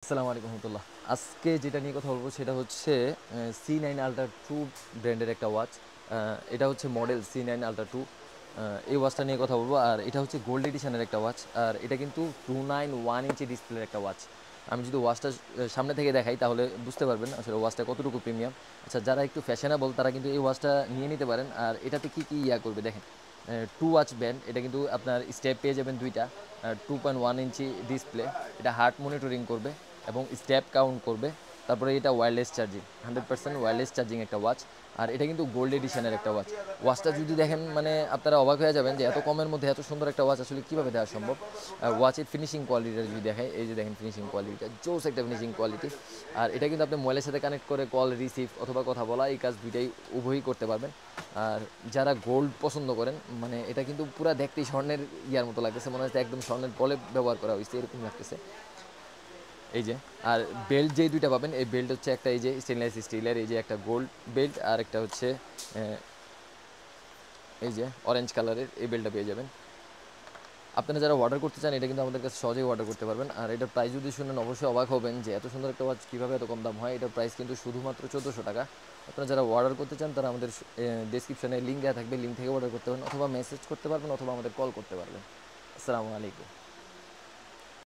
আসসালামু আলাইকুম রহমতুল্লাহ। আজকে যেটা নিয়ে কথা বলবো সেটা হচ্ছে C9 আলট্রা 2 ব্র্যান্ডের একটা ওয়াচ। এটা হচ্ছে মডেল C9 আলট্রা 2। এই ওয়াচটা নিয়ে কথা বলবো। আর এটা হচ্ছে গোল্ড এডিশনের একটা ওয়াচ। আর এটা কিন্তু 291 ইঞ্চি ডিসপ্লের একটা ওয়াচ। আমি যদি ওয়াচটা সামনে থেকে দেখাই তাহলে বুঝতে পারবেন আসলে ওয়াচটা কতটুকু প্রিমিয়াম। আচ্ছা, যারা একটু ফ্যাশনেবল তারা কিন্তু এই ওয়াচটা নিয়ে নিতে পারেন। আর এটাতে কি কি করবে দেখেন। টু ওয়াচ ব্যান্ড, এটা কিন্তু আপনার স্টেপ পেয়ে যাবেন দুইটা। 2.1 ইঞ্চি ডিসপ্লে, এটা হার্ট মনিটরিং করবে এবং স্টেপ কাউন্ট করবে। তারপরে এটা ওয়্যারলেস চার্জিং, 100% ওয়্যারলেস চার্জিং একটা ওয়াচ। আর এটা কিন্তু গোল্ড এডিশনের একটা ওয়াচ। ওয়াচটা যদি দেখেন মানে আপনারা অবাক হয়ে যাবেন যে এত কমের মধ্যে এত সুন্দর একটা ওয়াচ আসলে কীভাবে দেওয়া সম্ভব। ওয়াচের ফিনিশিং কোয়ালিটিটা যদি দেখায়, এই যে দেখেন ফিনিশিং কোয়ালিটিটা জোস একটা ফিনিশিং কোয়ালিটি। আর এটা কিন্তু আপনি মোবাইলের সাথে কানেক্ট করে কল রিসিভ অথবা কথা বলা এই কাজ দুইটাই উভয়ই করতে পারবেন। আর যারা গোল্ড পছন্দ করেন মানে এটা কিন্তু পুরো দেখতেই স্বর্ণের ইয়ার মতো লাগতেছে, মনে হচ্ছে একদম স্বর্ণের বলে ব্যবহার করা হয়েছে এরকম লাগতেছে। এই যে, আর বেল্ট যেই দুইটা পাবেন, এই বেল্ট হচ্ছে একটা এই যে স্টেনলেস স্টিলের, এই যে একটা গোল্ড বেল্ট, আর একটা হচ্ছে এই যে অরেঞ্জ কালারের এই বেল্টটা পেয়ে যাবেন। আপনারা যারা অর্ডার করতে চান এটা কিন্তু আমাদের কাছে সহজেই অর্ডার করতে পারবেন। আর এটার প্রাইস যদি শুনেন অবশ্যই অবাক হবেন যে এত সুন্দর একটা ওয়াচ কীভাবে এত কম দাম হয়। এটার প্রাইস কিন্তু শুধুমাত্র 1400 টাকা। আপনারা যারা অর্ডার করতে চান তারা আমাদের ডেসক্রিপশনে লিঙ্ক দেওয়া থাকবে, লিঙ্ক থেকে অর্ডার করতে পারেন অথবা মেসেজ করতে পারবেন অথবা আমাদের কল করতে পারবেন। আসসালামু আলাইকুম।